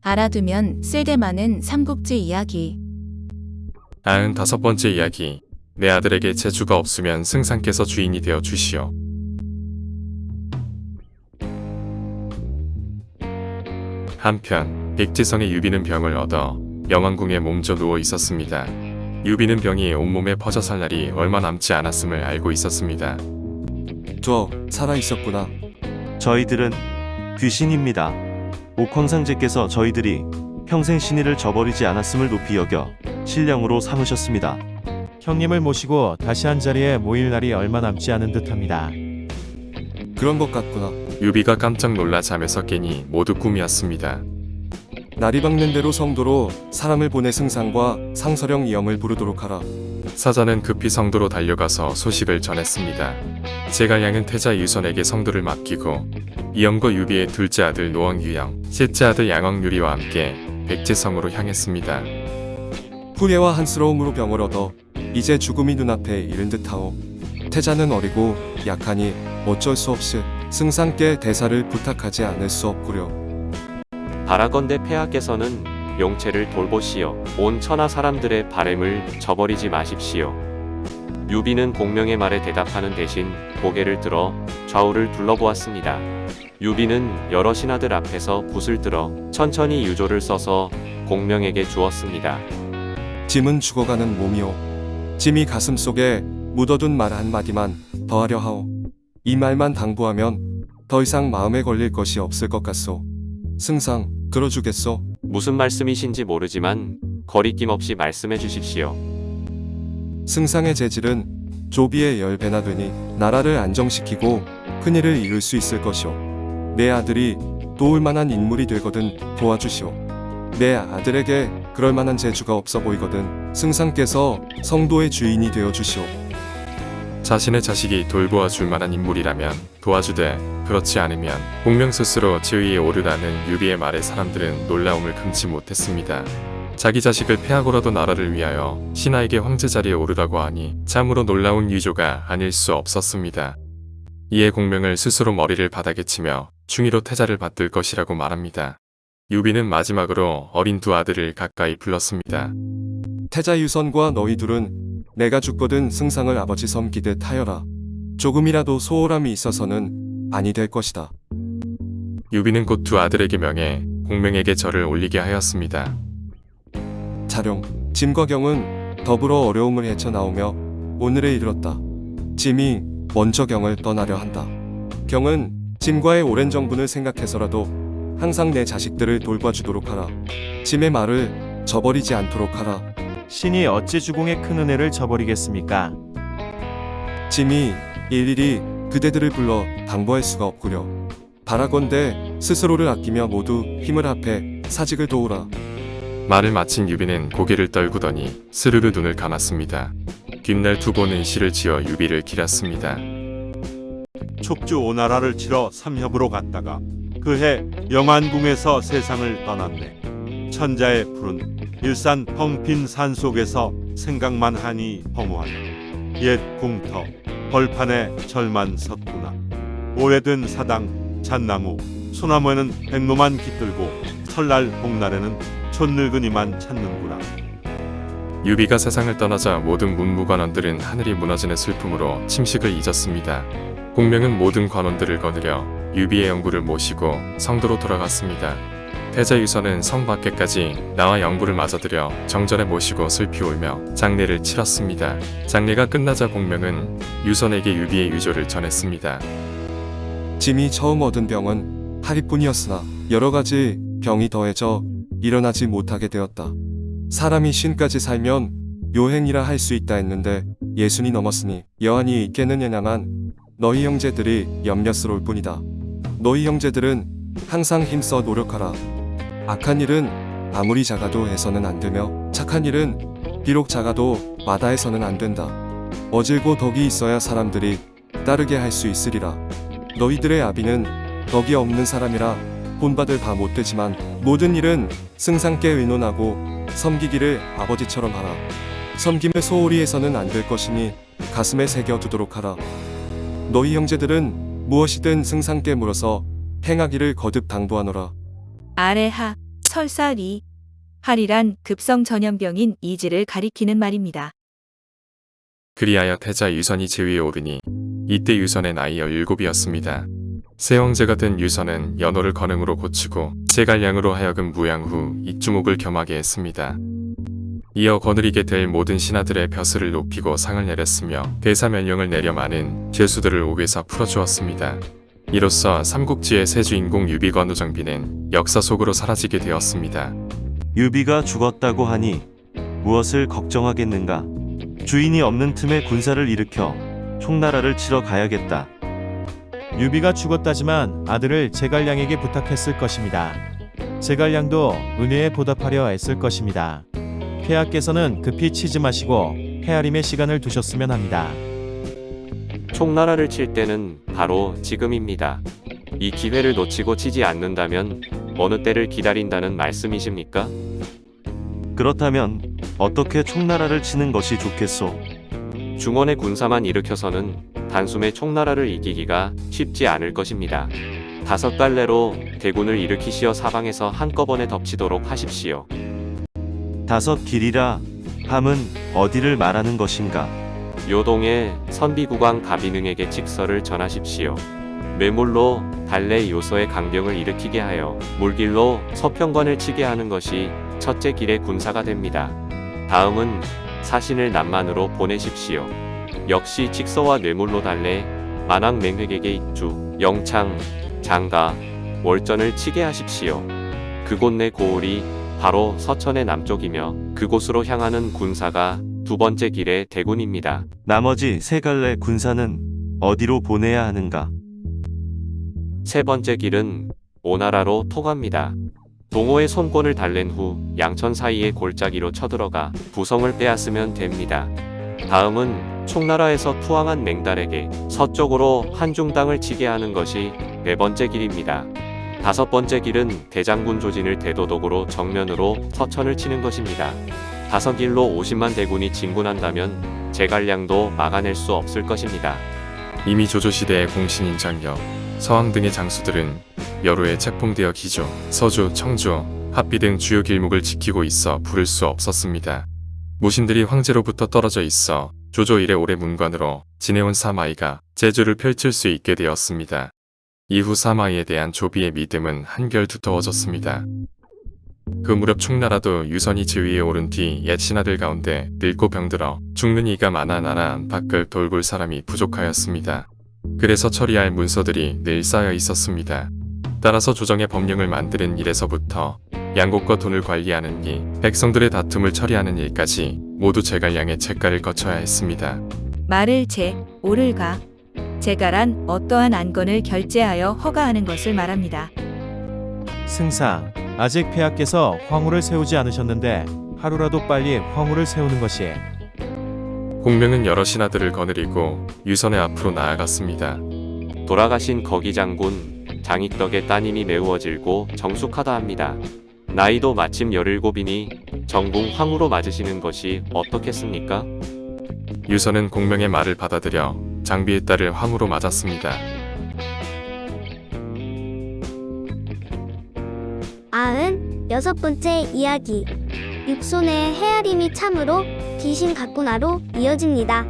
알아두면 쓸데많은 삼국지 이야기. 95번째 이야기. 내 아들에게 재주가 없으면 승상께서 주인이 되어 주시오. 한편 백지성의 유비는 병을 얻어 영왕궁에 몸져 누워 있었습니다. 유비는 병이 온몸에 퍼져 살 날이 얼마 남지 않았음을 알고 있었습니다. 저 살아 있었구나. 저희들은 귀신입니다. 옥황상제께서 저희들이 평생 신의를 저버리지 않았음을 높이 여겨 신령으로 삼으셨습니다. 형님을 모시고 다시 한자리에 모일 날이 얼마 남지 않은 듯합니다. 그런 것 같구나. 유비가 깜짝 놀라 잠에서 깨니 모두 꿈이었습니다. 날이 밝는 대로 성도로 사람을 보내 승상과 상서령 이영을 부르도록 하라. 사자는 급히 성도로 달려가서 소식을 전했습니다. 제갈량은 태자 유선에게 성도를 맡기고 이영과 유비의 둘째 아들 노왕유영, 셋째 아들 양왕유리와 함께 백제성으로 향했습니다. 후회와 한스러움으로 병을 얻어 이제 죽음이 눈앞에 이른 듯하오. 태자는 어리고 약하니 어쩔 수 없이 승상께 대사를 부탁하지 않을 수 없구려. 바라건대 폐하께서는 용체를 돌보시어 온 천하 사람들의 바램을 저버리지 마십시오. 유비는 공명의 말에 대답하는 대신 고개를 들어 좌우를 둘러보았습니다. 유비는 여러 신하들 앞에서 붓을 들어 천천히 유조를 써서 공명에게 주었습니다. 짐은 죽어가는 몸이오. 짐이 가슴속에 묻어둔 말 한마디만 더하려 하오. 이 말만 당부하면 더 이상 마음에 걸릴 것이 없을 것 같소. 승상, 들어주겠소? 무슨 말씀이신지 모르지만 거리낌 없이 말씀해 주십시오. 승상의 재질은 조비의 10배나 되니 나라를 안정시키고 큰일을 이룰 수 있을 것이오. 내 아들이 도울 만한 인물이 되거든 도와주시오. 내 아들에게 그럴 만한 재주가 없어 보이거든 승상께서 성도의 주인이 되어 주시오. 자신의 자식이 돌보아 줄 만한 인물이라면 도와주되 그렇지 않으면 공명 스스로 지위에 오르라는 유비의 말에 사람들은 놀라움을 금치 못했습니다. 자기 자식을 패하고라도 나라를 위하여 신하에게 황제 자리에 오르라고 하니 참으로 놀라운 유조가 아닐 수 없었습니다. 이에 공명을 스스로 머리를 바닥에 치며 충의로 태자를 받들 것이라고 말합니다. 유비는 마지막으로 어린 두 아들을 가까이 불렀습니다. 태자 유선과 너희 둘은 내가 죽거든 승상을 아버지 섬기듯 하여라. 조금이라도 소홀함이 있어서는 아니 될 것이다. 유비는 곧 두 아들에게 명해 공명에게 절을 올리게 하였습니다. 자룡, 짐과 경은 더불어 어려움을 헤쳐나오며 오늘에 이르렀다. 짐이 먼저 경을 떠나려 한다. 경은 짐과의 오랜 정분을 생각해서라도 항상 내 자식들을 돌봐주도록 하라. 짐의 말을 저버리지 않도록 하라. 신이 어찌 주공의 큰 은혜를 저버리겠습니까? 짐이 일일이 그대들을 불러 당부할 수가 없구려. 바라건대 스스로를 아끼며 모두 힘을 합해 사직을 도우라. 말을 마친 유비는 고개를 떨구더니 스르르 눈을 감았습니다. 뒷날 두보는 시를 지어 유비를 기렸습니다. 촉주 오나라를 치러 삼협으로 갔다가 그해 영안궁에서 세상을 떠났네. 천자의 푸른 일산 텅빈 산속에서 생각만 하니 허무하다. 옛 궁터 벌판에 절만 섰구나. 오래된 사당 잣나무 소나무에는 백로만 깃들고 설날 복날에는 촌늙은이만 찾는구나. 유비가 세상을 떠나자 모든 문무관원들은 하늘이 무너지는 슬픔으로 침식을 잊었습니다. 공명은 모든 관원들을 거느려 유비의 영구를 모시고 성도로 돌아갔습니다. 태자 유선은 성 밖에까지 나와 영구를 맞아들여 정전에 모시고 슬피 울며 장례를 치렀습니다. 장례가 끝나자 공명은 유선에게 유비의 유조를 전했습니다. 짐이 처음 얻은 병은 하리뿐이었으나 여러 가지 병이 더해져 일어나지 못하게 되었다. 사람이 쉰까지 살면 요행이라 할 수 있다 했는데 60이 넘었으니 여한이 있겠느냐만 너희 형제들이 염려스러울 뿐이다. 너희 형제들은 항상 힘써 노력하라. 악한 일은 아무리 작아도 해서는 안 되며 착한 일은 비록 작아도 마다해서는 안 된다. 어질고 덕이 있어야 사람들이 따르게 할 수 있으리라. 너희들의 아비는 덕이 없는 사람이라 본받을 바 못되지만 모든 일은 승상께 의논하고 섬기기를 아버지처럼 하라. 섬김을 소홀히 해서는 안 될 것이니 가슴에 새겨두도록 하라. 너희 형제들은 무엇이든 승상께 물어서 행하기를 거듭 당부하노라. 아레하 설사리. 할이란 급성 전염병인 이지를 가리키는 말입니다. 그리하여 태자 유선이 제위에 오르니 이때 유선의 나이 17이었습니다. 세 형제가 된 유선은 연호를 건흥으로 고치고 제갈량으로 하여금 무양 후 입주목을 겸하게 했습니다. 이어 거느리게 될 모든 신하들의 벼슬을 높이고 상을 내렸으며 대사면령을 내려 많은 죄수들을 옥에서 풀어주었습니다. 이로써 삼국지의 새 주인공 유비관우 정비는 역사 속으로 사라지게 되었습니다. 유비가 죽었다고 하니 무엇을 걱정하겠는가? 주인이 없는 틈에 군사를 일으켜 총나라를 치러 가야겠다. 유비가 죽었다지만 아들을 제갈량에게 부탁했을 것입니다. 제갈량도 은혜에 보답하려 애쓸 것입니다. 폐하께서는 급히 치지 마시고 헤아림의 시간을 두셨으면 합니다. 총나라를 칠 때는 바로 지금입니다. 이 기회를 놓치고 치지 않는다면 어느 때를 기다린다는 말씀이십니까? 그렇다면 어떻게 총나라를 치는 것이 좋겠소? 중원의 군사만 일으켜서는 단숨에 총나라를 이기기가 쉽지 않을 것입니다. 5갈래로 대군을 일으키시어 사방에서 한꺼번에 덮치도록 하십시오. 5길이라 함은 어디를 말하는 것인가? 요동의 선비국왕 가비능에게 직서를 전하십시오. 매물로 달래 요서의 강병을 일으키게 하여 물길로 서평관을 치게 하는 것이 첫째 길의 군사가 됩니다. 다음은 사신을 남만으로 보내십시오. 역시 직서와 뇌물로 달래 만왕 맹획에게 입주, 영창, 장가, 월전을 치게 하십시오. 그곳 내 고을이 바로 서천의 남쪽이며 그곳으로 향하는 군사가 두 번째 길의 대군입니다. 나머지 3갈래 군사는 어디로 보내야 하는가? 세 번째 길은 오나라로 통합니다. 동호의 손권을 달랜 후 양천 사이의 골짜기로 쳐들어가 부성을 빼앗으면 됩니다. 다음은 총나라에서 투항한 맹달에게 서쪽으로 한중당을 치게 하는 것이 네 번째 길입니다. 5번째 길은 대장군 조진을 대도독으로 정면으로 서천을 치는 것입니다. 5길로 50만 대군이 진군한다면 제갈량도 막아낼 수 없을 것입니다. 이미 조조시대의 공신인 장력, 서왕 등의 장수들은 여로에 책봉되어 기조, 서주, 청주, 합비 등 주요 길목을 지키고 있어 부를 수 없었습니다. 무신들이 황제로부터 떨어져 있어 조조 이래 올해 문관으로 지내온 사마이가 제주를 펼칠 수 있게 되었습니다. 이후 사마이에 대한 조비의 믿음은 한결 두터워졌습니다. 그 무렵 총나라도 유선이 지위에 오른 뒤 옛 신하들 가운데 늙고 병들어 죽는 이가 많아 나라 안팎을 돌볼 사람이 부족하였습니다. 그래서 처리할 문서들이 늘 쌓여 있었습니다. 따라서 조정의 법령을 만드는 일에서부터 양곡과 돈을 관리하는 일, 백성들의 다툼을 처리하는 일까지 모두 제갈량의 책가를 거쳐야 했습니다. 말을 제, 오를 가. 제가란 어떠한 안건을 결재하여 허가하는 것을 말합니다. 승상, 아직 폐하께서 황후를 세우지 않으셨는데 하루라도 빨리 황후를 세우는 것이. 공명은 여러 신하들을 거느리고 유선의 앞으로 나아갔습니다. 돌아가신 거기 장군 장익덕의 따님이 매우 어질고 정숙하다 합니다. 나이도 마침 17이니 정궁 황후로 맞으시는 것이 어떻겠습니까? 유선은 공명의 말을 받아들여 장비의 딸을 황후로 맞았습니다. 아흔 6번째 이야기. 육손의 헤아림이 참으로 귀신 같구나로 이어집니다.